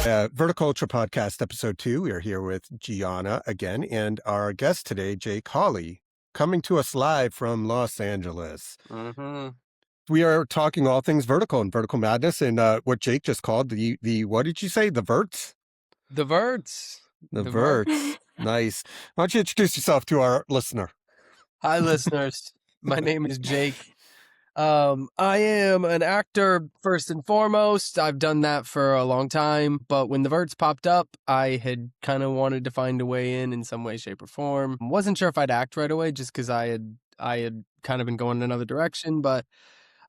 Verticulture Podcast, Episode 2. We are here with Gianna again, and our guest today, Jake Holley, coming to us live from Los Angeles. Mm-hmm. We are talking all things vertical and vertical madness, and what Jake just called the what did you say? The verts? The verts. The verts. Nice. Why don't you introduce yourself to our listener? Hi, listeners. My name is Jake. I am an actor first and foremost. I've done that for a long time, but when the verts popped up, I had kind of wanted to find a way in some way, shape, or form. Wasn't sure if I'd act right away, just because I had kind of been going in another direction, but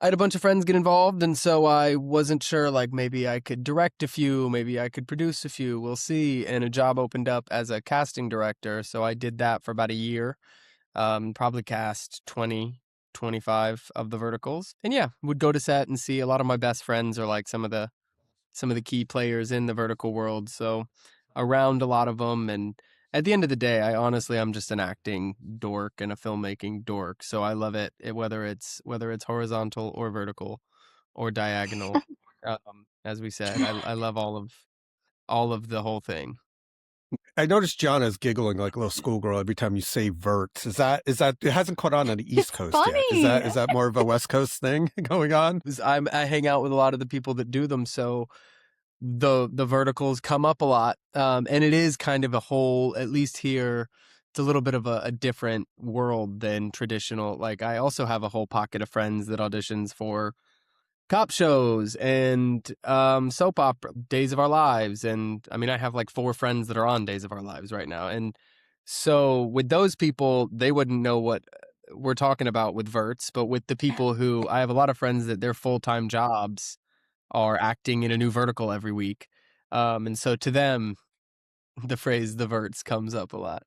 I had a bunch of friends get involved, and so I wasn't sure, like, maybe I could direct a few, maybe I could produce a few, we'll see. And a job opened up as a casting director, so I did that for about a year. Probably cast 20, 25 of the verticals. And yeah, would go to set and see. A lot of my best friends are like some of the key players in the vertical world, so around a lot of them. And at the end of the day, I'm just an acting dork and a filmmaking dork, so I love it, whether it's horizontal or vertical or diagonal. As we said, I love all of the whole thing. I noticed Gianna's giggling like a little schoolgirl every time you say verts. Is that it hasn't caught on the East Coast yet? Is that more of a West Coast thing going on? I hang out with a lot of the people that do them, so the verticals come up a lot, and it is kind of a whole, at least here, it's a little bit of a different world than traditional. Like, I also have a whole pocket of friends that auditions for cop shows and soap opera, Days of Our Lives, and I mean, I have like 4 friends that are on Days of Our Lives right now. And so with those people, they wouldn't know what we're talking about with verts, but with the people who, I have a lot of friends that their full-time jobs are acting in a new vertical every week. And so to them, the phrase "the verts" comes up a lot.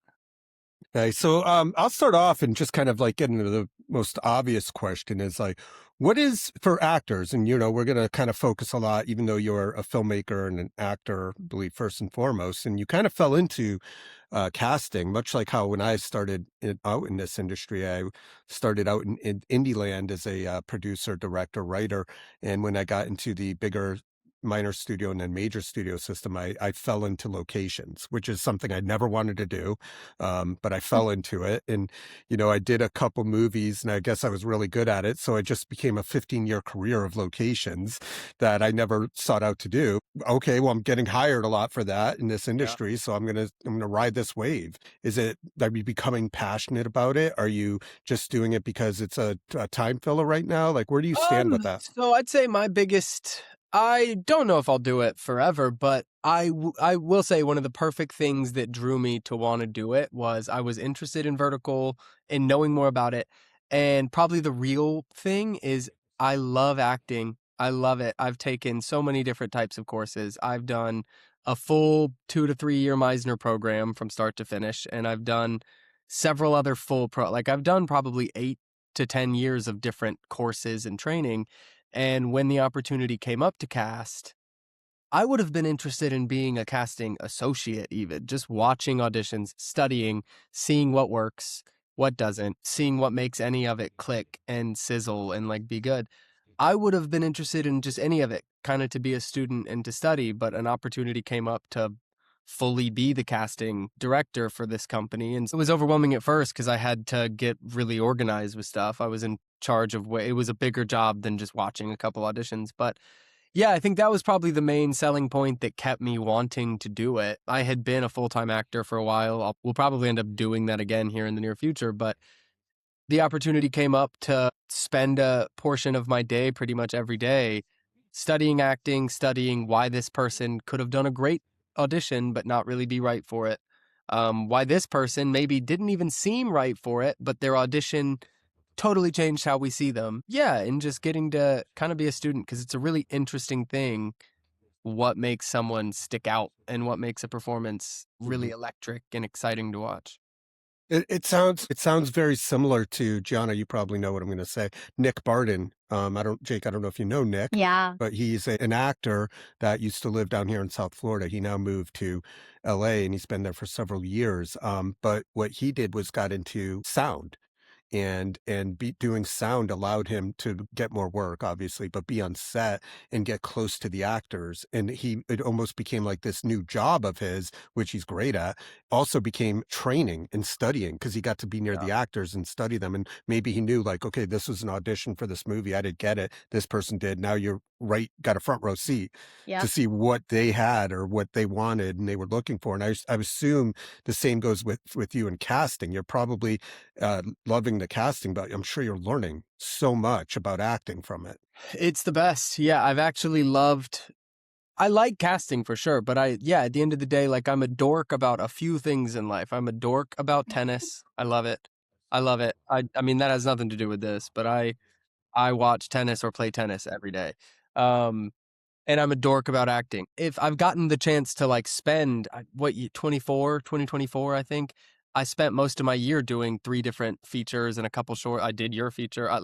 Okay, so I'll start off and just kind of like get into the most obvious question is like, what is for actors? And, we're going to kind of focus a lot, even though you're a filmmaker and an actor, I believe, first and foremost, and you kind of fell into casting, much like how when I started out in this industry, I started out in indie land as a producer, director, writer. And when I got into the bigger minor studio and then major studio system, I fell into locations, which is something I never wanted to do. But I fell into it. And, I did a couple movies and I guess I was really good at it. So it just became a 15-year career of locations that I never sought out to do. Okay, well, I'm getting hired a lot for that in this industry. So I'm going to ride this wave. Are you becoming passionate about it? Are you just doing it because it's a time filler right now? Like, where do you stand with that? So I'd say I don't know if I'll do it forever, but I will say one of the perfect things that drew me to want to do it was I was interested in vertical and knowing more about it. And probably the real thing is I love acting. I love it. I've taken so many different types of courses. I've done a full 2 to 3 year Meisner program from start to finish, and I've done several other I've done probably 8 to 10 years of different courses and training. And when the opportunity came up to cast, I would have been interested in being a casting associate, even just watching auditions, studying, seeing what works, what doesn't, seeing what makes any of it click and sizzle and like be good. I would have been interested in just any of it, kind of to be a student and to study, but an opportunity came up to fully be the casting director for this company. And it was overwhelming at first because I had to get really organized with stuff. I was in charge of it was a bigger job than just watching a couple auditions. But yeah, I think that was probably the main selling point that kept me wanting to do it. I had been a full-time actor for a while. We'll probably end up doing that again here in the near future. But the opportunity came up to spend a portion of my day pretty much every day studying acting, studying why this person could have done a great audition but not really be right for it. Why this person maybe didn't even seem right for it, but their audition totally changed how we see them. Yeah, and just getting to kind of be a student, because it's a really interesting thing what makes someone stick out and what makes a performance really electric and exciting to watch. It sounds very similar to Gianna. You probably know what I'm going to say. Nick Barden. Jake, I don't know if you know Nick. Yeah. But he's an actor that used to live down here in South Florida. He now moved to LA and he's been there for several years. But what he did was got into sound. and be doing sound allowed him to get more work, obviously, but be on set and get close to the actors. And it almost became like this new job of his, which he's great at, also became training and studying because he got to be near Yeah. the actors and study them. And maybe he knew, like, okay, this was an audition for this movie. I didn't get it. This person did. Now you're right, got a front row seat to Yep. see what they had or what they wanted and they were looking for. And I assume the same goes with you in casting. You're probably loving the casting, but I'm sure you're learning so much about acting from it. It's the best. Yeah, I've actually loved I like casting for sure, but at the end of the day, like I'm a dork about a few things in life. I'm a dork about tennis. I love it. I love it. I mean that has nothing to do with this, but I watch tennis or play tennis every day. Um and I'm a dork about acting. If I've gotten the chance to like spend 2024, I think, I spent most of my year doing 3 different features and a couple short. I did your feature. I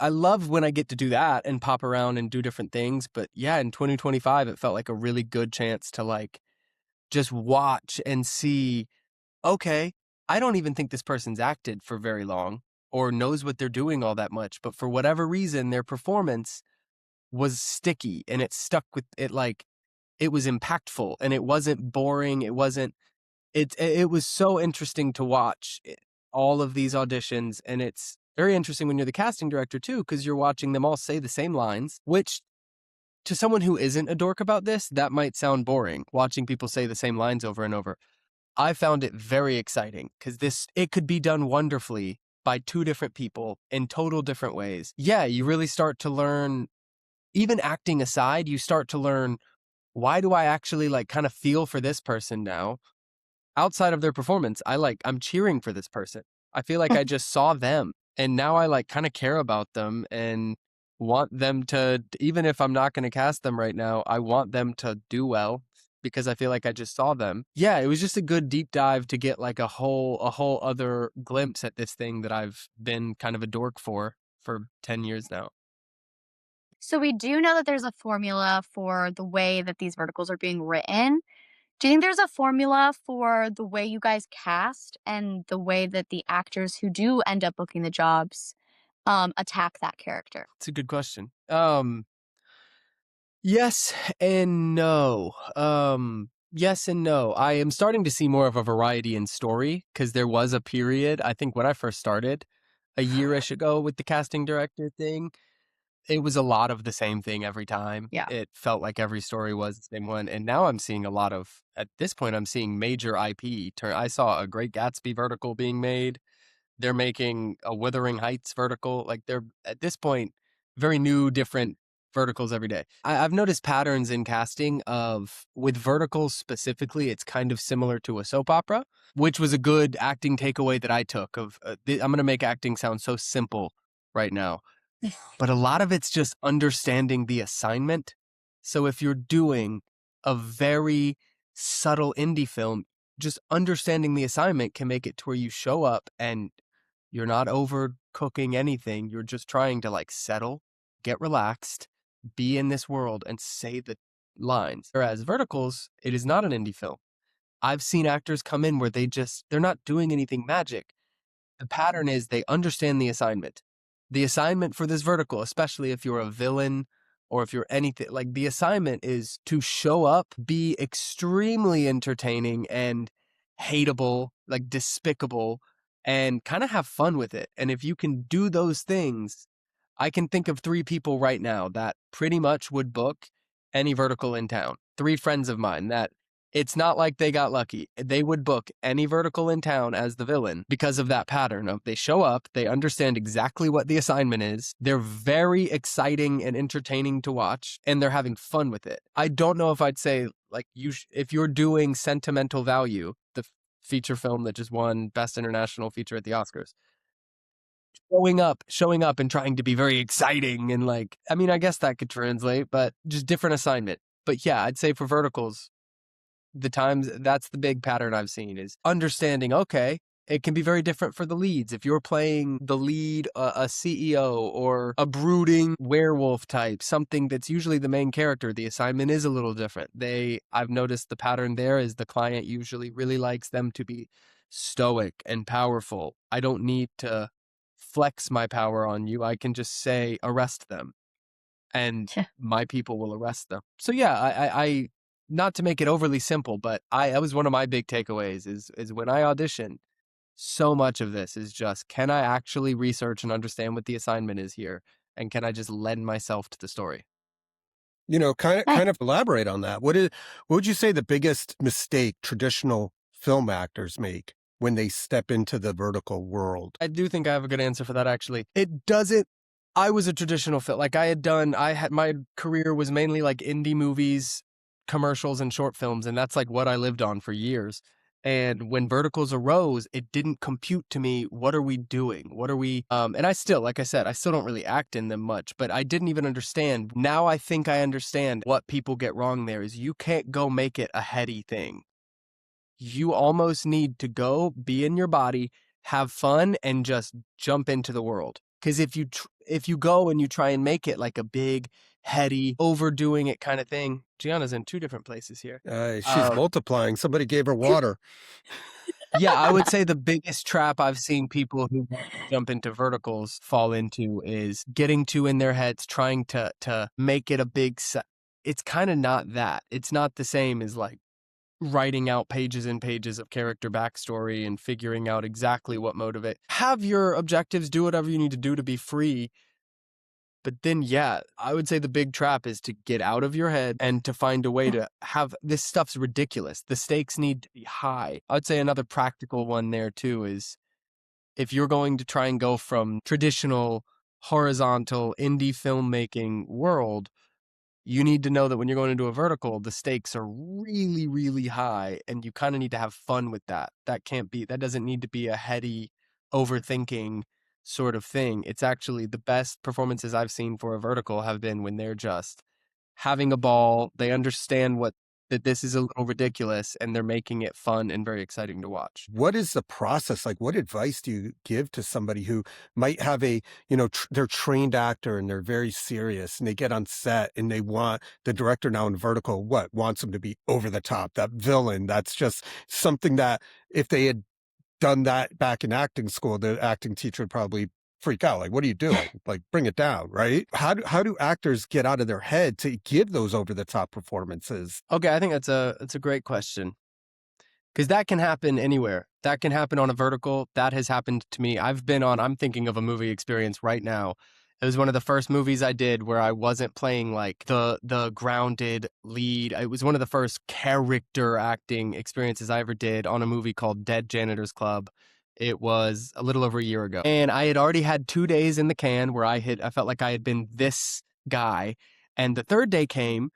love when I get to do that and pop around and do different things. But yeah, in 2025, it felt like a really good chance to like just watch and see, okay, I don't even think this person's acted for very long or knows what they're doing all that much. But for whatever reason, their performance was sticky and it stuck with it. Like it was impactful and it wasn't boring. It was so interesting to watch all of these auditions, and it's very interesting when you're the casting director too, because you're watching them all say the same lines, which to someone who isn't a dork about this, that might sound boring, watching people say the same lines over and over. I found it very exciting because it could be done wonderfully by 2 different people in total different ways. Yeah, you really start to learn, even acting aside, you start to learn, why do I actually like kind of feel for this person now? Outside of their performance, I'm cheering for this person. I feel like I just saw them and now I like kind of care about them and want them to, even if I'm not going to cast them right now, I want them to do well because I feel like I just saw them. Yeah, it was just a good deep dive to get like a whole other glimpse at this thing that I've been kind of a dork for 10 years now. So we do know that there's a formula for the way that these verticals are being written. Do you think there's a formula for the way you guys cast and the way that the actors who do end up booking the jobs attack that character? It's a good question. Yes and no. Yes and no. I am starting to see more of a variety in story because there was a period, I think when I first started a year-ish ago with the casting director thing, it was a lot of the same thing every time. Yeah. It felt like every story was the same one. And now I'm seeing a lot of, at this point, I'm seeing major IP turn. I saw a Great Gatsby vertical being made. They're making a Wuthering Heights vertical. Like they're at this point very new, different verticals every day. I've noticed patterns in casting of with verticals specifically. It's kind of similar to a soap opera, which was a good acting takeaway that I took. I'm going to make acting sound so simple right now, but a lot of it's just understanding the assignment. So if you're doing a very subtle indie film, just understanding the assignment can make it to where you show up and you're not overcooking anything. You're just trying to like settle, get relaxed, be in this world and say the lines. Whereas verticals, it is not an indie film. I've seen actors come in where they're not doing anything magic. The pattern is they understand the assignment. The assignment for this vertical, especially if you're a villain or if you're anything, like the assignment is to show up, be extremely entertaining and hateable, like despicable, and kind of have fun with it. And if you can do those things, I can think of 3 people right now that pretty much would book any vertical in town. 3 friends of mine that it's not like they got lucky. They would book any vertical in town as the villain because of that pattern of they show up, they understand exactly what the assignment is, they're very exciting and entertaining to watch, and they're having fun with it. I don't know if I'd say like if you're doing Sentimental Value, the feature film that just won Best International Feature at the Oscars, showing up and trying to be very exciting and like, I mean, I guess that could translate, but just different assignment. But yeah, I'd say for verticals, the times that's the big pattern I've seen is understanding, okay, it can be very different for the leads. If you're playing the lead, a CEO or a brooding werewolf type, something that's usually the main character, the assignment is a little different. I've noticed the pattern there is the client usually really likes them to be stoic and powerful. I don't need to flex my power on you. I can just say, arrest them, and my people will arrest them. So yeah, I not to make it overly simple, but that was one of my big takeaways is when I audition, so much of this is just, can I actually research and understand what the assignment is here? And can I just lend myself to the story? Nice. Kind of elaborate on that. What would you say the biggest mistake traditional film actors make when they step into the vertical world? I do think I have a good answer for that, actually. It doesn't, I was a traditional film. Like my career was mainly like indie movies, commercials, and short films. And that's like what I lived on for years. And when verticals arose, it didn't compute to me, what are we doing? What are we, and I still, like I said, I still don't really act in them much, but I didn't even understand. Now I think I understand what people get wrong there is you can't go make it a heady thing. You almost need to go be in your body, have fun, and just jump into the world. Because if you go and you try and make it like a big, heady, overdoing it kind of thing, Gianna's in 2 different places here. She's multiplying. Somebody gave her water. Yeah, I would say the biggest trap I've seen people who jump into verticals fall into is getting too in their heads, trying to make it a big it's kind of not that. It's not the same as like writing out pages and pages of character backstory and figuring out exactly what motivate. Have your objectives, do whatever you need to do to be free. But then, yeah, I would say the big trap is to get out of your head and to find a way to have this stuff's ridiculous. The stakes need to be high. I'd say another practical one there too is if you're going to try and go from traditional horizontal indie filmmaking world, you need to know that when you're going into a vertical, the stakes are really, really high, and you kind of need to have fun with that. That doesn't need to be a heady, overthinking sort of thing. It's actually the best performances I've seen for a vertical have been when they're just having a ball. They understand that this is a little ridiculous, and they're making it fun and very exciting to watch. What is the process like? What advice do you give to somebody who might have they're trained actor and they're very serious and they get on set and they want the director now in vertical, wants them to be over the top, that villain. That's just something that if they had done that back in acting school, the acting teacher would probably freak out. Like, what are you doing? Like, bring it down, right? How do actors get out of their head to give those over the top performances? Okay, I think that's a great question. Because that can happen anywhere. That can happen on a vertical. That has happened to me. I'm thinking of a movie experience right now. It was one of the first movies I did where I wasn't playing like the grounded lead. It was one of the first character acting experiences I ever did on a movie called Dead Janitor's Club. It was a little over a year ago. And I had already had 2 days in the can where I felt like I had been this guy. And the 3rd day came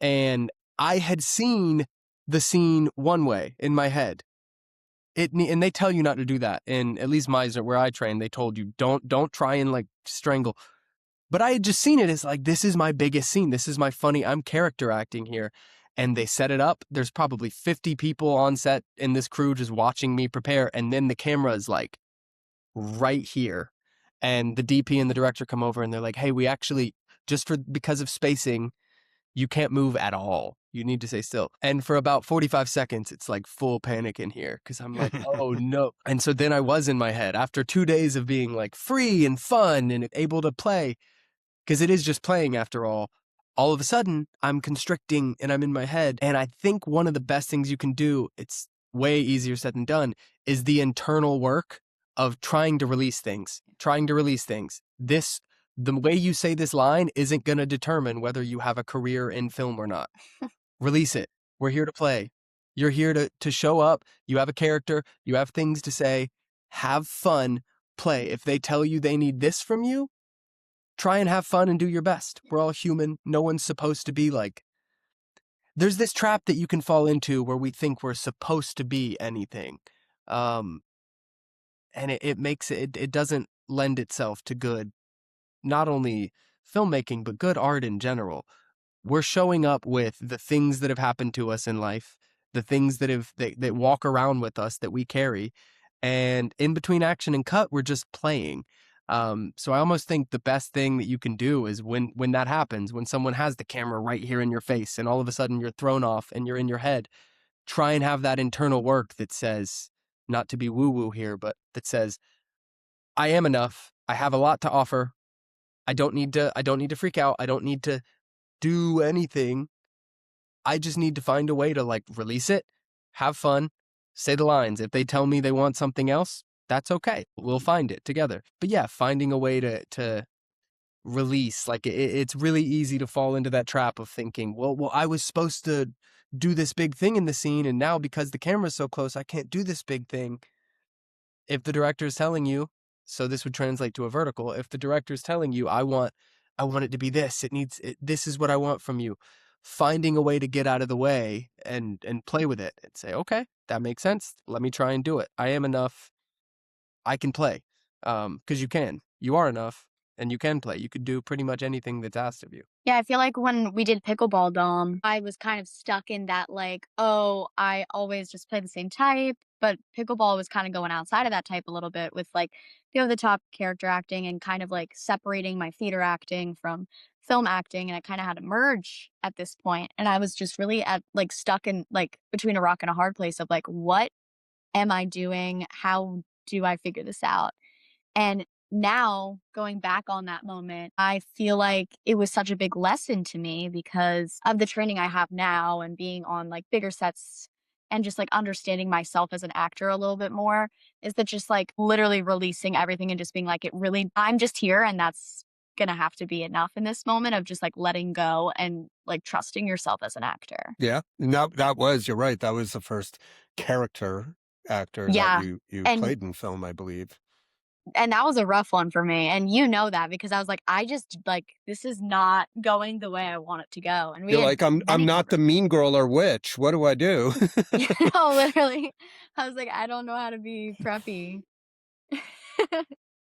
and I had seen the scene one way in my head. And they tell you not to do that. And at least where I train, they told you don't try and like strangle. But I had just seen it as like, this is my biggest scene. This is I'm character acting here. And they set it up. There's probably 50 people on set in this crew just watching me prepare. And then the camera is like right here. And the DP and the director come over and they're like, hey, we actually, because of spacing, you can't move at all. You need to stay still. And for about 45 seconds, it's like full panic in here because I'm like, oh no. And so then I was in my head after 2 days of being like free and fun and able to play, because it is just playing after all. All of a sudden, I'm constricting and I'm in my head. And I think one of the best things you can do, it's way easier said than done, is the internal work of trying to release things. The way you say this line isn't going to determine whether you have a career in film or not. Release it. We're here to play. You're here to show up. You have a character. You have things to say. Have fun. Play. If they tell you they need this from you, try and have fun and do your best. We're all human. No one's supposed to be like... There's this trap that you can fall into where we think we're supposed to be anything. And it doesn't lend itself to good, not only filmmaking, but good art in general. We're showing up with the things that have happened to us in life, the things that walk around with us that we carry. And in between action and cut, we're just playing. So I almost think the best thing that you can do is when that happens, when someone has the camera right here in your face and all of a sudden you're thrown off and you're in your head, try and have that internal work that says, not to be woo-woo here, but that says, I am enough. I have a lot to offer. I don't need to freak out. I don't need to do anything. I just need to find a way to like release it, have fun, say the lines. If they tell me they want something else, that's okay. We'll find it together. But yeah, finding a way to release, like it's really easy to fall into that trap of thinking, well, I was supposed to do this big thing in the scene, and now because the camera's so close, I can't do this big thing. If the director is telling you, so this would translate to a vertical, if the director is telling you, I want it to be this, this is what I want from you, finding a way to get out of the way and play with it and say, okay, that makes sense. Let me try and do it. I am enough. I can play. Because you are enough and you can play. You could do pretty much anything that's asked of you. Yeah, I feel like when we did pickleball Dom, I was kind of stuck in that like, oh, I always just play the same type. But pickleball was kind of going outside of that type a little bit with like the over the top character acting and kind of like separating my theater acting from film acting. And I kind of had to merge at this point. And I was just really at like stuck in like between a rock and a hard place of like, what am I doing? How do I figure this out? And now going back on that moment, I feel like it was such a big lesson to me because of the training I have now and being on like bigger sets and just like understanding myself as an actor a little bit more is that just like literally releasing everything and just being like, I'm just here and that's gonna have to be enough in this moment of just like letting go and like trusting yourself as an actor. Yeah. And you're right. That was the first character actor that Yeah. you And played in film, I believe. And that was a rough one for me, and you know that because I was like, I just like, this is not going the way I want it to go, and we You're had like, I'm many not the conversations. mean girl or witch. What do I do? You know, literally, I was like, I don't know how to be preppy.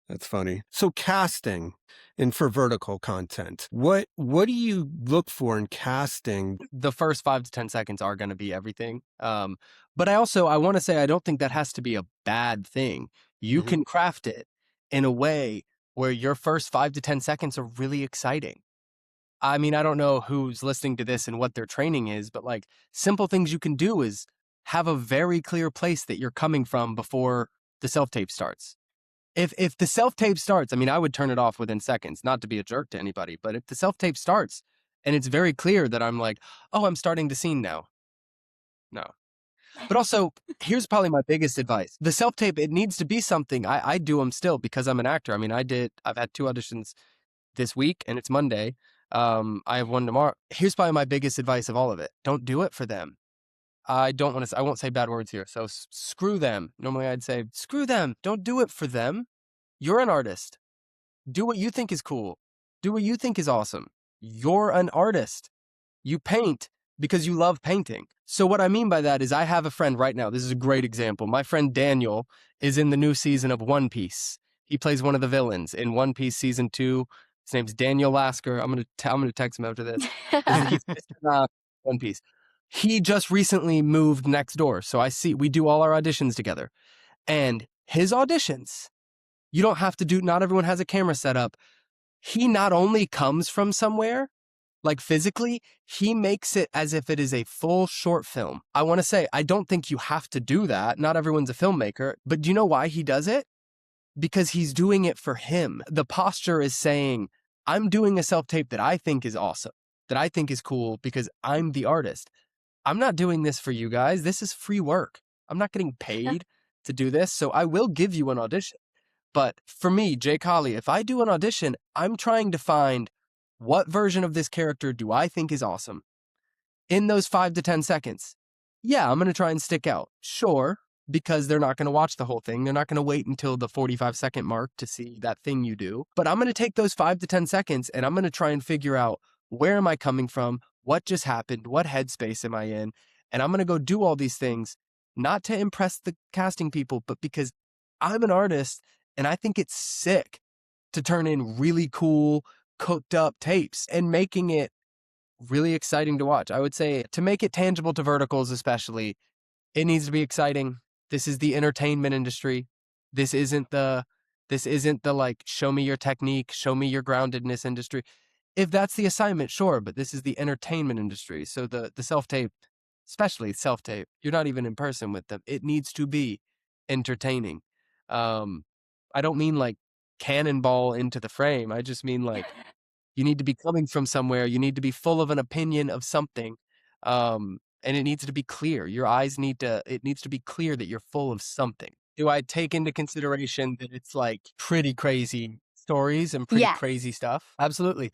That's funny. So casting and for vertical content, what do you look for in casting? The first 5 to 10 seconds are going to be everything. But I want to say, I don't think that has to be a bad thing. You Mhm. can craft it in a way where your first 5 to 10 seconds are really exciting. I mean, I don't know who's listening to this and what their training is, but like simple things you can do is have a very clear place that you're coming from before the self-tape starts. If the self-tape starts, I mean, I would turn it off within seconds, not to be a jerk to anybody, but if the self-tape starts and it's very clear that I'm like, oh, I'm starting the scene now. No. But also, here's probably my biggest advice. The self-tape, it needs to be something. I do them still because I'm an actor. I mean, I've had 2 auditions this week and it's Monday. I have one tomorrow. Here's probably my biggest advice of all of it. Don't do it for them. I won't say bad words here. So screw them. Normally I'd say, screw them. Don't do it for them. You're an artist. Do what you think is cool. Do what you think is awesome. You're an artist. You paint because you love painting. So what I mean by that is I have a friend right now. This is a great example. My friend Daniel is in the new season of One Piece. He plays one of the villains in One Piece season 2. His name's Daniel Lasker. I'm gonna text him after this. He's Mr. One Piece. He just recently moved next door, so we do all our auditions together. And his auditions, you don't have to do. Not everyone has a camera set up. He not only comes from somewhere, like physically, he makes it as if it is a full short film. I want to say, I don't think you have to do that. Not everyone's a filmmaker, but do you know why he does it? Because he's doing it for him. The posture is saying, I'm doing a self-tape that I think is awesome, that I think is cool because I'm the artist. I'm not doing this for you guys. This is free work. I'm not getting paid to do this, so I will give you an audition. But for me, Jake Holley, if I do an audition, I'm trying to find what version of this character do I think is awesome in those 5 to 10 seconds. Yeah, I'm going to try and stick out. Sure, because they're not going to watch the whole thing. They're not going to wait until the 45-second mark to see that thing you do. But I'm going to take those 5 to 10 seconds and I'm going to try and figure out where am I coming from? What just happened? What headspace am I in? And I'm going to go do all these things, not to impress the casting people, but because I'm an artist and I think it's sick to turn in really cool, cooked up tapes and making it really exciting to watch. I would say to make it tangible to verticals, especially, it needs to be exciting. This is the entertainment industry. This isn't the like, show me your technique, show me your groundedness industry. If that's the assignment, sure, but this is the entertainment industry. So the self-tape, especially self-tape, you're not even in person with them. It needs to be entertaining. I don't mean like cannonball into the frame. I just mean like you need to be coming from somewhere. You need to be full of an opinion of something. And it needs to be clear. It needs to be clear that you're full of something. Do I take into consideration that it's like pretty crazy stories and pretty Yes. crazy stuff? Absolutely.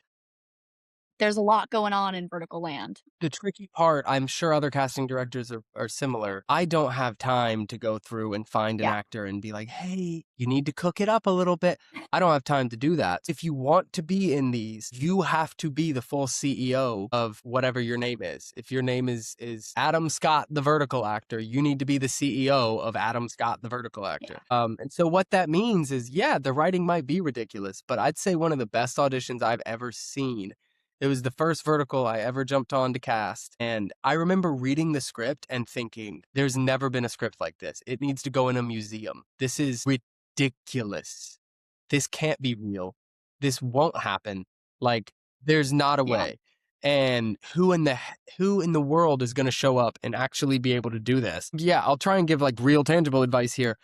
There's a lot going on in vertical land. The tricky part, I'm sure other casting directors are similar. I don't have time to go through and find an Yeah. actor and be like, hey, you need to cook it up a little bit. I don't have time to do that. If you want to be in these, you have to be the full CEO of whatever your name is. If your name is Adam Scott, the vertical actor, you need to be the CEO of Adam Scott, the vertical actor. And so what that means is, yeah, the writing might be ridiculous, but I'd say one of the best auditions I've ever seen. It was the first vertical I ever jumped on to cast. And I remember reading the script and thinking, there's never been a script like this. It needs to go in a museum. This is ridiculous. This can't be real. This won't happen. Like, there's not a way. And who in the world is going to show up and actually be able to do this? Yeah, I'll try and give like real tangible advice here.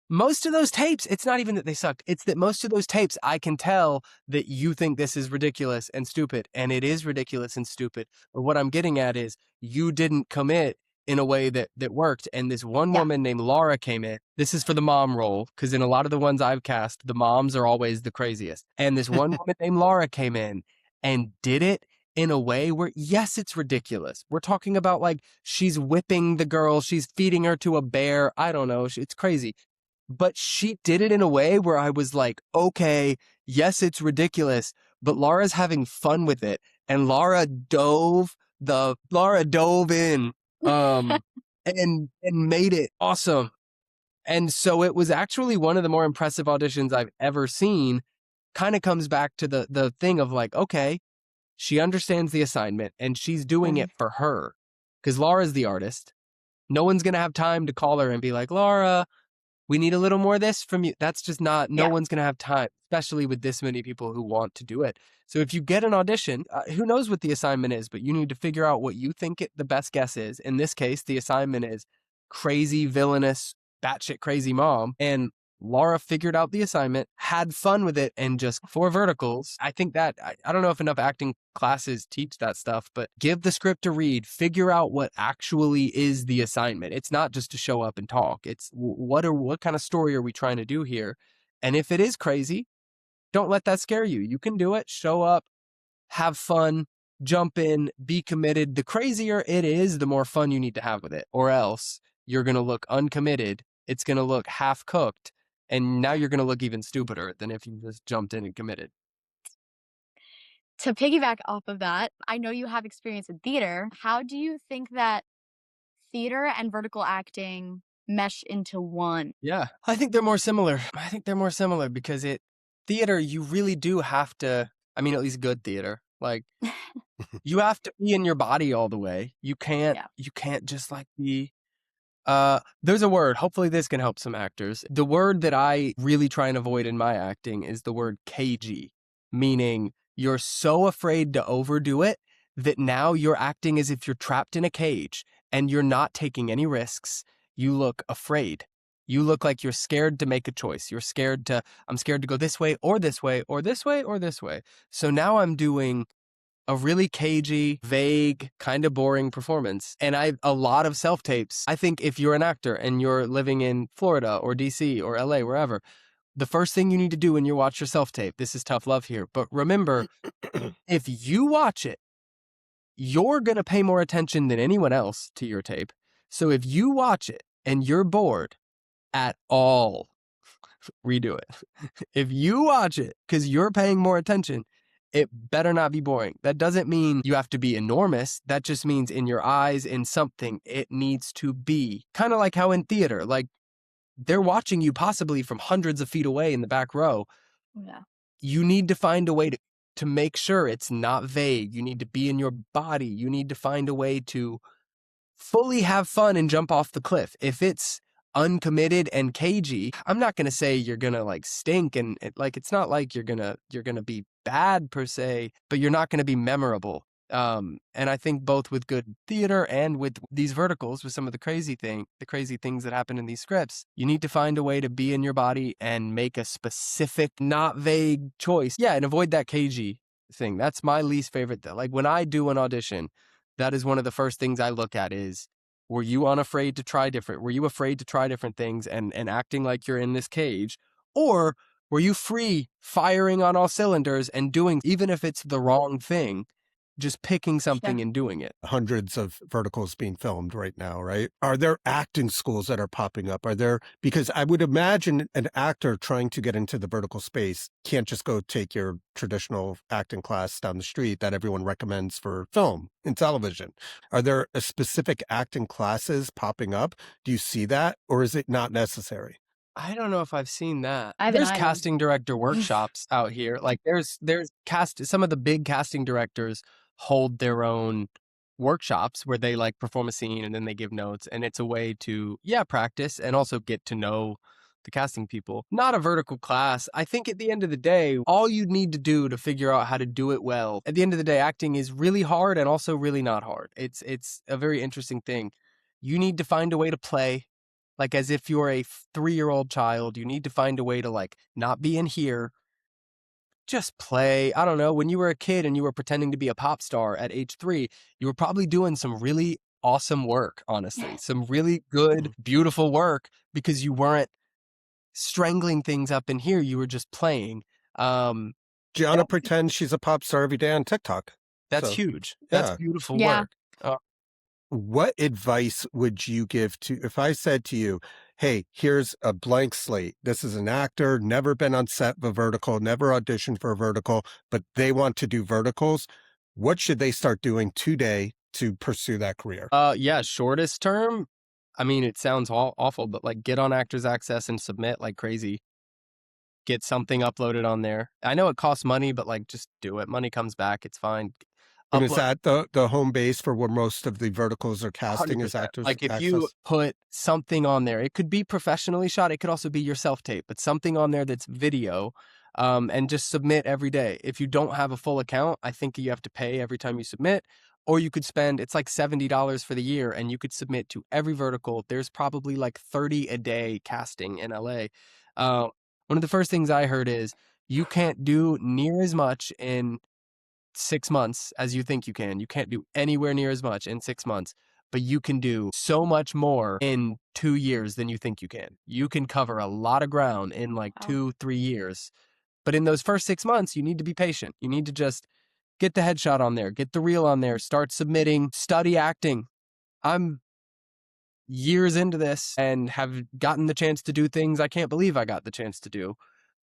Most of those tapes, it's not even that they sucked. It's that most of those tapes, I can tell that you think this is ridiculous and stupid, and it is ridiculous and stupid. But what I'm getting at is you didn't commit in a way that worked. And this one woman named Laura came in. This is for the mom role, because in a lot of the ones I've cast, the moms are always the craziest. And this one woman named Laura came in and did it in a way where, yes, it's ridiculous. We're talking about like she's whipping the girl, she's feeding her to a bear. I don't know. It's crazy. But she did it in a way where I was like, okay, yes, it's ridiculous, but Laura's having fun with it. And Laura dove in, and made it awesome. And so it was actually one of the more impressive auditions I've ever seen. Kind of comes back to the thing of like, okay, she understands the assignment and she's doing it for her. Because Laura's the artist. No one's going to have time to call her and be like, Laura, we need a little more of this from you. That's just not, no one's going to have time, especially with this many people who want to do it. So if you get an audition, who knows what the assignment is, but you need to figure out what you think the best guess is. In this case, the assignment is crazy, villainous, batshit crazy mom. And Laura figured out the assignment, had fun with it, and just 4 verticals. I think that, I don't know if enough acting classes teach that stuff, but give the script a read, figure out what actually is the assignment. It's not just to show up and talk. It's what kind of story are we trying to do here? And if it is crazy, don't let that scare you. You can do it, show up, have fun, jump in, be committed. The crazier it is, the more fun you need to have with it, or else you're going to look uncommitted. It's going to look half cooked. And now you're going to look even stupider than if you just jumped in and committed. To piggyback off of that, I know you have experience in theater. How do you think that theater and vertical acting mesh into one? Yeah, I think they're more similar. Because theater, you really do have to, I mean, at least good theater, like you have to be in your body all the way. You can't just like be. There's a word, hopefully this can help some actors. The word that I really try and avoid in my acting is the word cagey, meaning you're so afraid to overdo it that now you're acting as if you're trapped in a cage and you're not taking any risks. You look afraid. You look like you're scared to make a choice. I'm scared to go this way or this way or this way or this way. So now I'm doing a really cagey, vague, kind of boring performance. And a lot of self-tapes. I think if you're an actor and you're living in Florida or DC or LA, wherever, the first thing you need to do when you watch your self-tape, this is tough love here, but remember, if you watch it, you're going to pay more attention than anyone else to your tape. So if you watch it and you're bored at all, redo it. If you watch it because you're paying more attention, it better not be boring. That doesn't mean you have to be enormous. That just means in your eyes, in something, it needs to be. Kind of like how in theater, like they're watching you possibly from hundreds of feet away in the back row. Yeah. You need to find a way to make sure it's not vague. You need to be in your body. You need to find a way to fully have fun and jump off the cliff. If it's uncommitted and cagey, I'm not going to say you're going to like stink and like it's not like you're going to be bad per se, but you're not going to be memorable. And I think both with good theater and with these verticals, with some of the crazy things that happen in these scripts, you need to find a way to be in your body and make a specific, not vague choice. Yeah, and avoid that cagey thing. That's my least favorite. Like when I do an audition, that is one of the first things I look at is, were you unafraid to try different? Were you afraid to try different things and acting like you're in this cage? Or were you free, firing on all cylinders and doing, even if it's the wrong thing, just picking something and doing it? Hundreds of verticals being filmed right now, right? Are there acting schools that are popping up? Are there, because I would imagine an actor trying to get into the vertical space can't just go take your traditional acting class down the street that everyone recommends for film and television. Are there a specific acting classes popping up? Do you see that, or is it not necessary? I don't know if I've seen that. I haven't There's either. casting director workshops out here. Like there's some of the big casting directors hold their own workshops where they like perform a scene and then they give notes, and it's a way to practice and also get to know the casting people. Not a vertical class. I think at the end of the day, all you need to do to figure out how to do it well, at the end of the day, acting is really hard and also really not hard. It's a very interesting thing. You need to find a way to play like as if you're a 3-year-old child. You need to find a way to like not be in here, just play. I don't know, when you were a kid and you were pretending to be a pop star at age 3, you were probably doing some really awesome work, honestly. Some really good, beautiful work, because you weren't strangling things up in here, you were just playing. Gianna pretends she's a pop star every day on TikTok. That's So, huge. That's yeah. beautiful Yeah. work. What advice would you give to, if I said to you, hey, here's a blank slate. This is an actor, never been on set of a vertical, never auditioned for a vertical, but they want to do verticals. What should they start doing today to pursue that career? Yeah, shortest term, I mean, it sounds awful, but like get on Actors Access and submit like crazy. Get something uploaded on there. I know it costs money, but like just do it. Money comes back. It's fine. And is that the home base for where most of the verticals are casting as 100%. Actors Like if Access? you put something on there, it could be professionally shot. It could also be your self-tape, but something on there that's video, and just submit every day. If you don't have a full account, I think you have to pay every time you submit, or you could spend, it's like $70 for the year, and you could submit to every vertical. There's probably like 30 a day casting in LA. One of the first things I heard is you can't do near as much in 6 months as you think you can. You can't do anywhere near as much in 6 months, but you can do so much more in 2 years than you think you can. You can cover a lot of ground in like Wow. 2-3 years. But in those first 6 months, you need to be patient. You need to just get the headshot on there, get the reel on there, start submitting, study acting. I'm years into this and have gotten the chance to do things I can't believe I got the chance to do.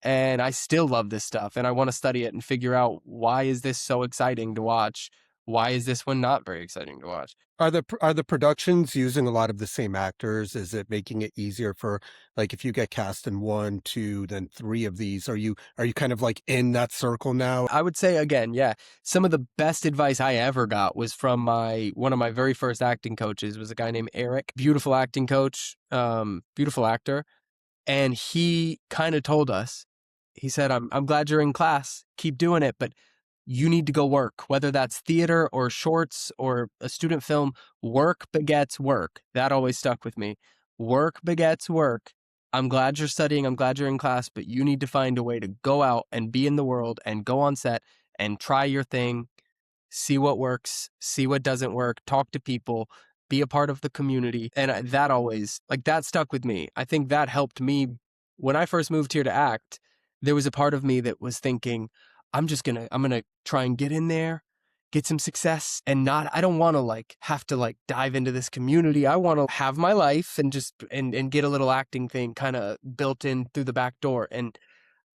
And I still love this stuff, and I want to study it and figure out, why is this so exciting to watch? Why is this one not very exciting to watch? Are the productions using a lot of the same actors? Is it making it easier for, like, if you get cast in 1, 2, then 3 of these, are you kind of like in that circle now? I would say again, yeah, some of the best advice I ever got was from one of my very first acting coaches, was a guy named Eric. Beautiful acting coach, beautiful actor. And he kind of told us, he said, I'm glad you're in class. Keep doing it, but you need to go work, whether that's theater or shorts or a student film. Work begets work. That always stuck with me. Work begets work. I'm glad you're studying. I'm glad you're in class, but you need to find a way to go out and be in the world and go on set and try your thing, see what works, see what doesn't work, talk to people, be a part of the community. And that always, like, that stuck with me. I think that helped me. When I first moved here to act, there was a part of me that was thinking, I'm gonna try and get in there, get some success, and I don't want to like have to like dive into this community. I want to have my life and just and get a little acting thing kind of built in through the back door. And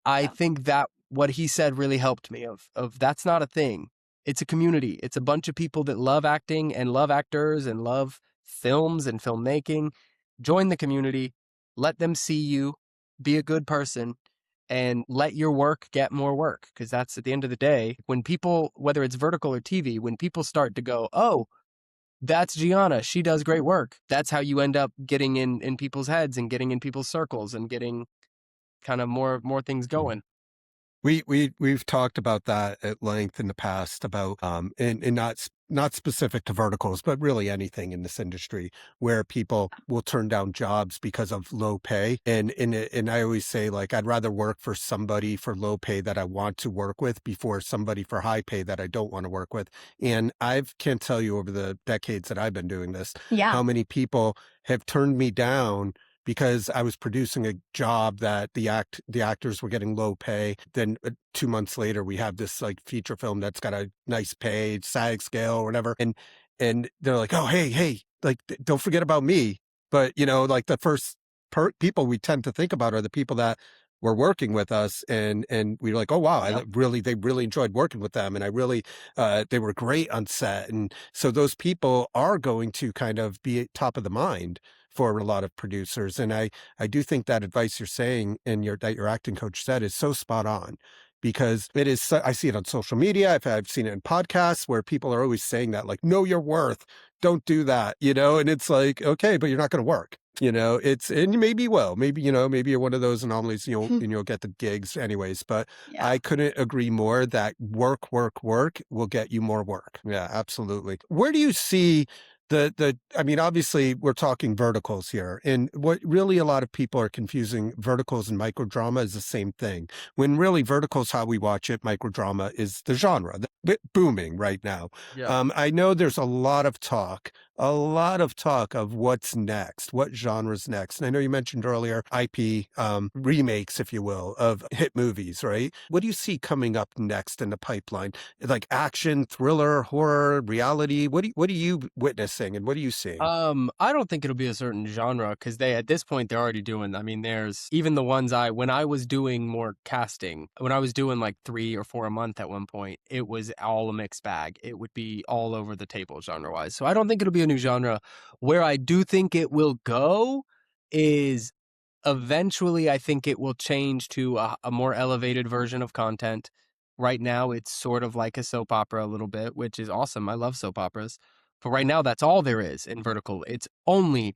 I think that what he said really helped me, of that's not a thing. It's a community. It's a bunch of people that love acting and love actors and love films and filmmaking. Join the community, let them see you, be a good person, and let your work get more work. Because that's, at the end of the day, when people, whether it's vertical or TV, when people start to go, oh, that's Gianna, she does great work, that's how you end up getting in people's heads and getting in people's circles and getting kind of more things going. We've talked about that at length in the past about and not specific to verticals, but really anything in this industry where people will turn down jobs because of low pay. And I always say, like, I'd rather work for somebody for low pay that I want to work with before somebody for high pay that I don't want to work with. And I can't tell you over the decades that I've been doing this Yeah. how many people have turned me down because I was producing a job that the actors were getting low pay. Then 2 months later, we have this like feature film that's got a nice pay, SAG scale or whatever, and they're like, "Oh, hey, like don't forget about me." But like the first people we tend to think about are the people that were working with us, and we're like, "Oh wow, Yep. they really enjoyed working with them, and I really they were great on set." And so those people are going to kind of be top of the mind for a lot of producers. And I do think that advice you're saying and that your acting coach said is so spot on because it is, I see it on social media. I've seen it in podcasts where people are always saying that, like, know your worth, don't do that, and it's like, okay, but you're not going to work. And maybe maybe you're one of those anomalies, and you'll get the gigs anyways. But Yeah. I couldn't agree more that work will get you more work. Yeah, absolutely. Where do you see I mean, obviously we're talking verticals here, and what really a lot of people are confusing verticals and microdrama is the same thing. When really verticals, how we watch it, microdrama is the genre booming right now. Yeah. I know there's a lot of talk of what's next, what genre's next. And I know you mentioned earlier IP remakes, if you will, of hit movies, right? What do you see coming up next in the pipeline? Like action, thriller, horror, reality? What are you witnessing and what are you seeing? I don't think it'll be a certain genre because at this point they're already doing. I mean, there's even the ones when I was doing more casting, when I was doing like 3 or 4 a month at one point, it was all a mixed bag. It would be all over the table genre wise. So I don't think it'll be a new genre. Where I do think it will go is eventually I think it will change to a more elevated version of content. Right now, it's sort of like a soap opera a little bit, which is awesome. I love soap operas. But right now, that's all there is in vertical. It's only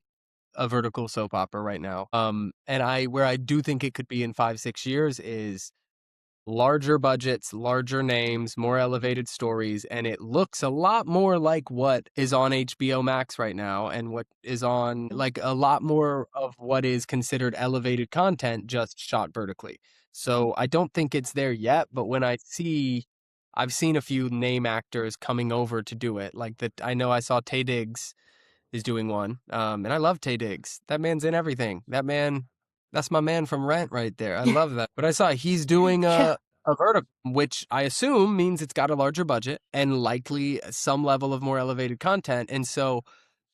a vertical soap opera right now. And where I do think it could be in 5, 6 years is larger budgets, larger names, more elevated stories, and it looks a lot more like what is on HBO Max right now and what is on like a lot more of what is considered elevated content just shot vertically. So I don't think it's there yet, but I've seen a few name actors coming over to do it. Like that, I know I saw Taye Diggs is doing one. And I love Taye Diggs. That man's in everything. That's my man from Rent right there. I love that. But I saw he's doing Yeah. a vertical, which I assume means it's got a larger budget and likely some level of more elevated content. And so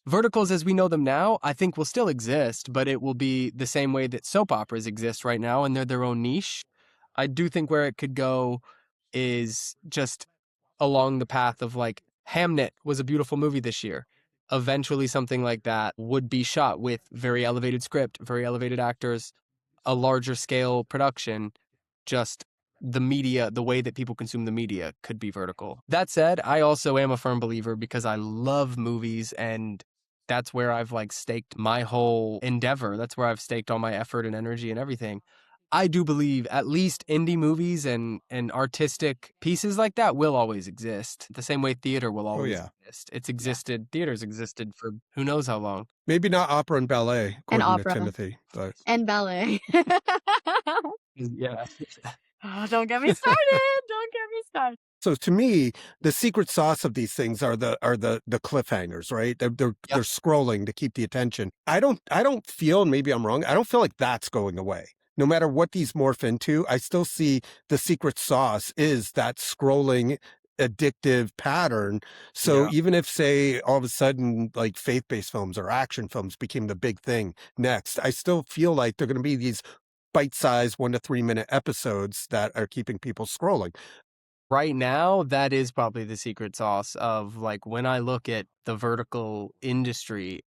verticals as we know them now, I think will still exist, but it will be the same way that soap operas exist right now, and they're their own niche. I do think where it could go is just along the path of like Hamnet was a beautiful movie this year. Eventually, something like that would be shot with very elevated script, very elevated actors, a larger scale production. Just the media, the way that people consume the media could be vertical. That said, I also am a firm believer because I love movies and that's where I've like staked my whole endeavor. That's where I've staked all my effort and energy and everything. I do believe at least indie movies and artistic pieces like that will always exist. The same way theater will Oh always yeah. exist. Theater's existed for who knows how long. Maybe not opera and ballet, And according to opera Timothy, but and ballet. Yeah. Oh, don't get me started. Don't get me started. so to me, the secret sauce of these things are the cliffhangers, right? They're Yep. scrolling to keep the attention. I don't feel, and maybe I'm wrong, I don't feel like that's going away. No matter what these morph into, I still see the secret sauce is that scrolling addictive pattern. So Yeah. even if, say, all of a sudden like faith-based films or action films became the big thing next, I still feel like they're going to be these bite-sized 1 to 3 minute episodes that are keeping people scrolling. Right now, that is probably the secret sauce of like when I look at the vertical industry,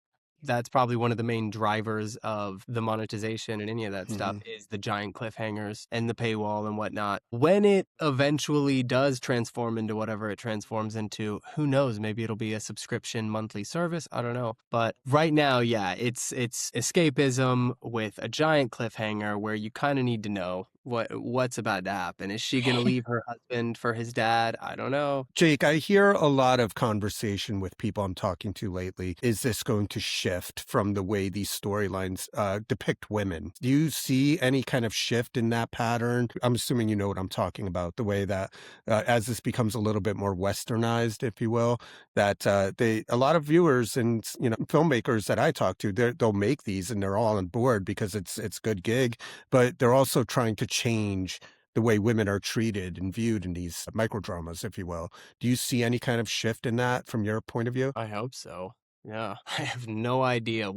that's probably one of the main drivers of the monetization and any of that stuff Mhm. is the giant cliffhangers and the paywall and whatnot. When it eventually does transform into whatever it transforms into, who knows? Maybe it'll be a subscription monthly service. I don't know. But right now, yeah, it's escapism with a giant cliffhanger where you kind of need to know. what's about to happen. Is she gonna leave her husband for his dad? I don't know. Jake, I hear a lot of conversation with people I'm talking to lately. Is this going to shift from the way these storylines depict women? Do you see any kind of shift in that pattern? I'm assuming you know what I'm talking about, the way that as this becomes a little bit more westernized, if you will, that a lot of viewers and filmmakers that I talk to, they'll make these and they're all on board because it's good gig, but they're also trying to change the way women are treated and viewed in these microdramas, if you will. Do you see any kind of shift in that from your point of view? I hope so. Yeah. I have no idea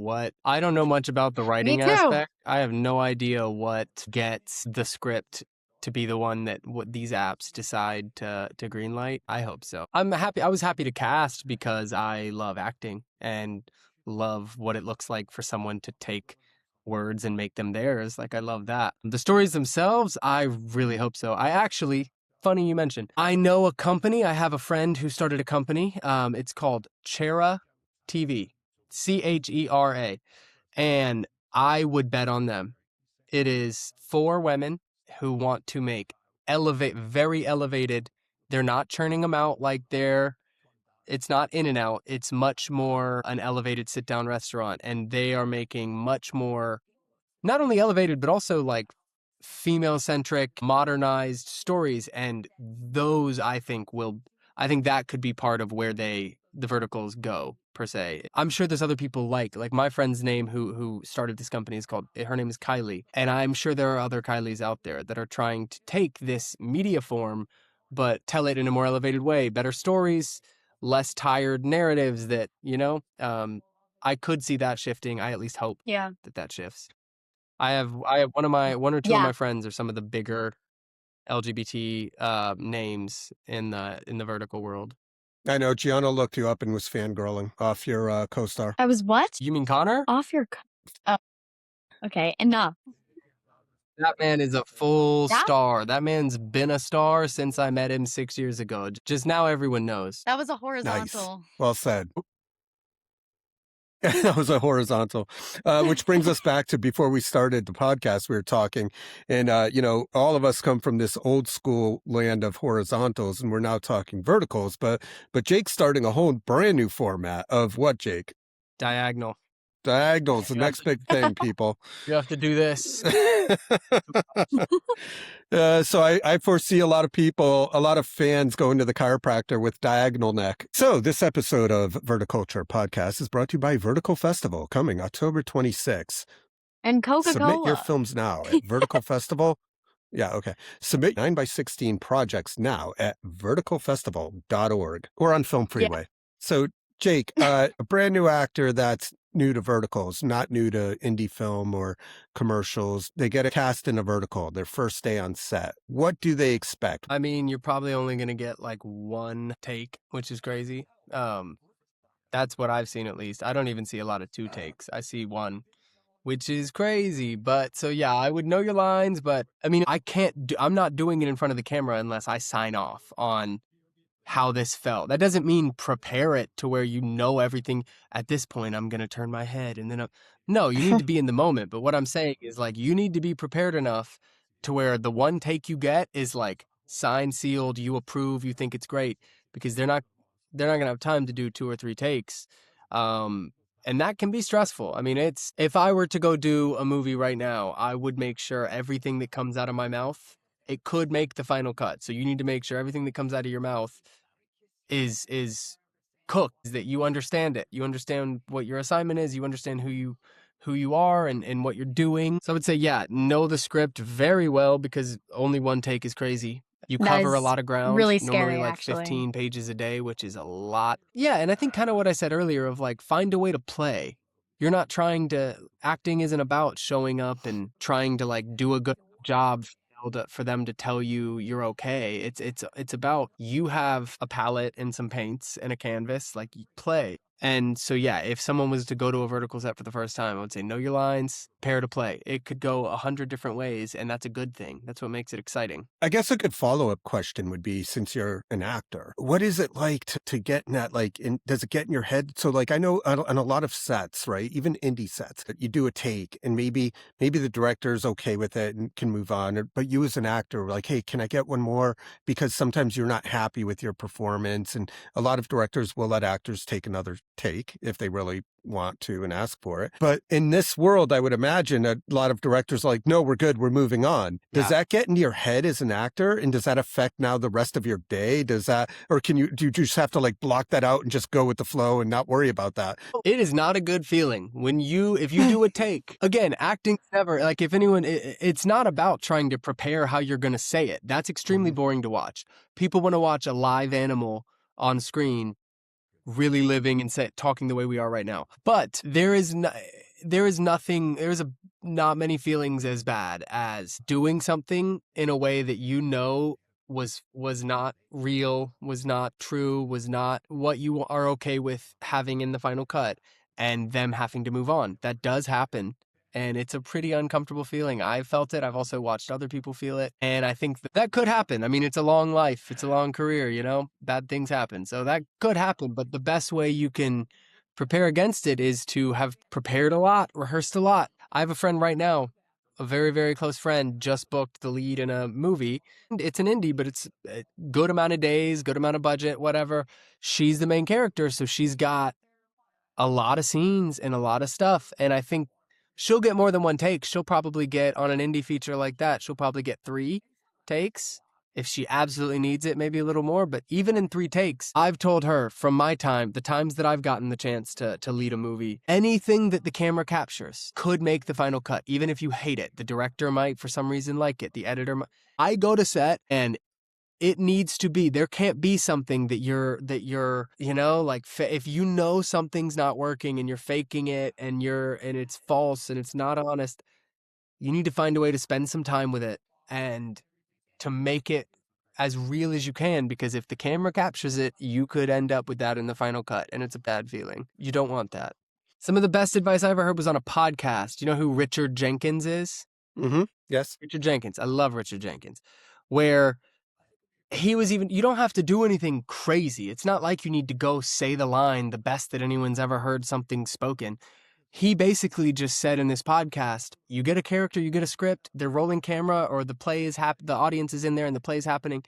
I don't know much about the Me writing too. aspect. I have no idea what gets the script to be the one that what these apps decide to greenlight. I hope so. I was happy to cast because I love acting and love what it looks like for someone to take words and make them theirs. Like, I love that. The stories themselves, I really hope so. Funny you mentioned. I know a company. I have a friend who started a company. It's called Chera TV, Chera, and I would bet on them. It is 4 women who want to make very elevated. They're not churning them out like it's not in and out. It's much more an elevated sit down restaurant, and they are making much more not only elevated, but also like female centric, modernized stories. And those I think that could be part of where the verticals go per se. I'm sure there's other people like my friend's name who started this company her name is Kylie. And I'm sure there are other Kylies out there that are trying to take this media form, but tell it in a more elevated way, better stories, less tired narratives I could see that shifting. I at least hope Yeah. that shifts. I have one or two of Yeah. my friends are some of the bigger LGBT names in the vertical world. I know Gianna looked you up and was fangirling off your co-star. I was what? You mean Connor? Off your oh, okay, enough. That man is a full That star. That man's been a star since I met him 6 years ago. Just now everyone knows. that was a Nice. horizontal. Well said. That was a horizontal, which brings us back to before we started the podcast, we were talking and, all of us come from this old school land of horizontals and we're now talking verticals, but Jake's starting a whole brand new format of what, Jake? Diagonal. Diagonals, the next big thing, people. You have to do this. So I foresee a lot of fans going to the chiropractor with diagonal neck. So this episode of Verticulture podcast is brought to you by Vertical Festival, coming October 26th. And Coca-Cola. Submit your films now at Vertical Festival. Yeah, okay. Submit 9x16 projects now at verticalfestival.org or on Film Freeway. Yeah. So Jake, a brand new actor that's new to verticals, not new to indie film or commercials. They get a cast in a vertical, their first day on set. What do they expect? I mean, you're probably only going to get like one take, which is crazy. That's what I've seen at least. I don't even see a lot of 2 takes. I see 1, which is crazy. But so yeah, I would know your lines, but I mean, I'm not doing it in front of the camera unless I sign off on how this felt. That doesn't mean prepare it to where you know everything. At this point, I'm going to turn my head and then no, you need to be in the moment. But what I'm saying is like, you need to be prepared enough to where the one take you get is like signed, sealed, you approve, you think it's great, because they're not going to have time to do 2 or 3 takes. And that can be stressful. I mean, if I were to go do a movie right now, I would make sure everything that comes out of my mouth, it could make the final cut. So you need to make sure everything that comes out of your mouth is cooked, that you understand it. You understand what your assignment is. You understand who you are and what you're doing. So I would say, yeah, know the script very well, because only one take is crazy. You cover a lot of ground. Really scary, normally like actually. 15 pages a day, which is a lot. Yeah, and I think kind of what I said earlier of like, find a way to play. You're not acting isn't about showing up and trying to like do a good job for them to tell you you're okay. It's about, you have a palette and some paints and a canvas, like, play. And so, yeah, if someone was to go to a vertical set for the first time, I would say know your lines, prepare to play. It could go 100 different ways, and that's a good thing. That's what makes it exciting. I guess a good follow-up question would be, since you're an actor, what is it like to get in that, like, does it get in your head? So, like, I know on a lot of sets, right, even indie sets, that you do a take and maybe the director's okay with it and can move on, but you as an actor are like, hey, can I get one more? Because sometimes you're not happy with your performance, and a lot of directors will let actors take another take if they really want to and ask for it. But in this world, I would imagine a lot of directors are like, no, we're good, we're moving on. Does Yeah. that get into your head as an actor? And does that affect now the rest of your day? Does that, or do you just have to like block that out and just go with the flow and not worry about that? It is not a good feeling if you do a take. Again, acting never, like if anyone, it's not about trying to prepare how you're going to say it. That's extremely boring to watch. People want to watch a live animal on screen really living and talking the way we are right now. But there's not many feelings as bad as doing something in a way that you know was not real, was not true, was not what you are okay with having in the final cut, and them having to move on. That does happen. And it's a pretty uncomfortable feeling. I've felt it. I've also watched other people feel it. And I think that could happen. I mean, it's a long life. It's a long career, you know? Bad things happen. So that could happen. But the best way you can prepare against it is to have prepared a lot, rehearsed a lot. I have a friend right now, a very, very close friend, just booked the lead in a movie. It's an indie, but it's a good amount of days, good amount of budget, whatever. She's the main character. So she's got a lot of scenes and a lot of stuff. And I think she'll get more than one take. She'll probably get, on an indie feature like that, she'll probably get 3 takes. If she absolutely needs it, maybe a little more. But even in 3 takes, I've told her from my time, the times that I've gotten the chance to lead a movie, anything that the camera captures could make the final cut, even if you hate it. The director might, for some reason, like it. The editor might. I go to set and it needs to be, there can't be something that you're, you know, like if you know something's not working and you're faking it and it's false and it's not honest, you need to find a way to spend some time with it and to make it as real as you can, because if the camera captures it, you could end up with that in the final cut, and it's a bad feeling. You don't want that. Some of the best advice I ever heard was on a podcast. You know who Richard Jenkins is? Mm-hmm. Yes. Richard Jenkins. I love Richard Jenkins. Where you don't have to do anything crazy. It's not like you need to go say the line, the best that anyone's ever heard something spoken. He basically just said in this podcast, you get a character, you get a script, they're rolling camera, or the audience is in there and the play is happening.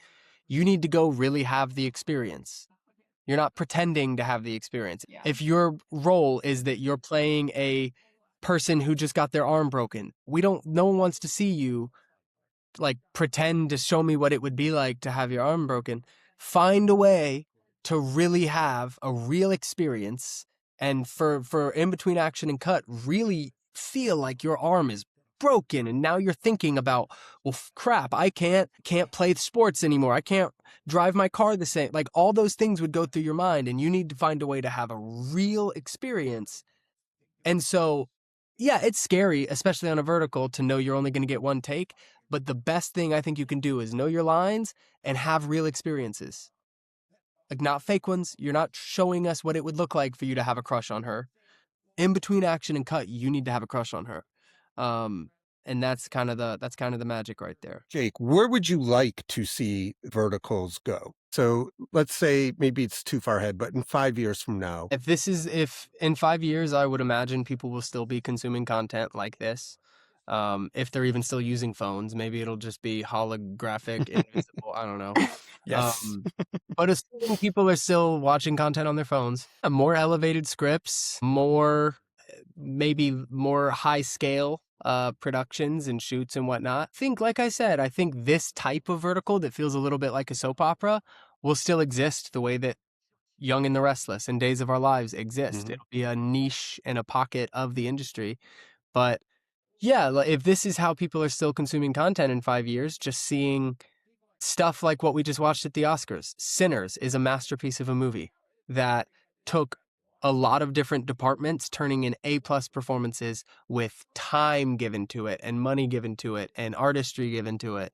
You need to go really have the experience. You're not pretending to have the experience. Yeah. If your role is that you're playing a person who just got their arm broken, no one wants to see you like pretend to show me what it would be like to have your arm broken. Find a way to really have a real experience, and for in between action and cut, really feel like your arm is broken, and now you're thinking about, well, crap, I can't play sports anymore. I can't drive my car the same. Like all those things would go through your mind, and you need to find a way to have a real experience. And so, yeah, it's scary, especially on a vertical, to know you're only going to get one take. But the best thing I think you can do is know your lines and have real experiences. Like not fake ones. You're not showing us what it would look like for you to have a crush on her. In between action and cut, you need to have a crush on her. And that's kind of the magic right there. Jake, where would you like to see verticals go? So let's say maybe it's too far ahead, but in 5 years from now. If in 5 years, I would imagine people will still be consuming content like this. If they're even still using phones, maybe it'll just be holographic, invisible. I don't know. Yes. But assuming people are still watching content on their phones, more elevated scripts, maybe more high scale productions and shoots and whatnot. Like I said, I think this type of vertical that feels a little bit like a soap opera will still exist the way that Young and the Restless and Days of Our Lives exist. Mhm. It'll be a niche and a pocket of the industry. But yeah, if this is how people are still consuming content in 5 years, just seeing stuff like what we just watched at the Oscars. Sinners is a masterpiece of a movie that took a lot of different departments, turning in A-plus performances with time given to it and money given to it and artistry given to it.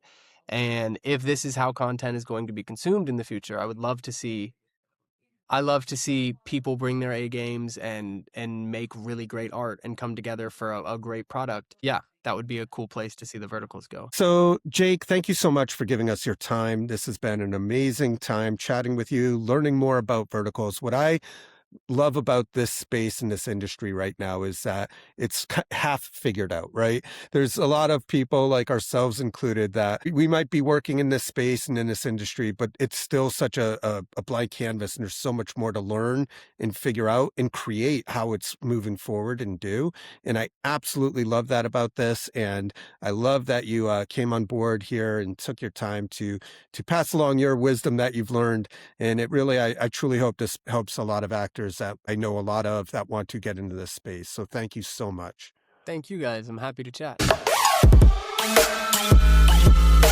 And if this is how content is going to be consumed in the future, I would love to see I love to see people bring their A games and make really great art and come together for a great product. Yeah, that would be a cool place to see the verticals go. So, Jake, thank you so much for giving us your time. This has been an amazing time chatting with you, learning more about verticals. What I love about this space in this industry right now is that it's half figured out, right? There's a lot of people like ourselves included that we might be working in this space and in this industry, but it's still such a blank canvas, and there's so much more to learn and figure out and create how it's moving forward and do. And I absolutely love that about this. And I love that you came on board here and took your time to pass along your wisdom that you've learned. And it really, I truly hope this helps a lot of actors that I know a lot of that want to get into this space. So thank you so much. Thank you guys. I'm happy to chat.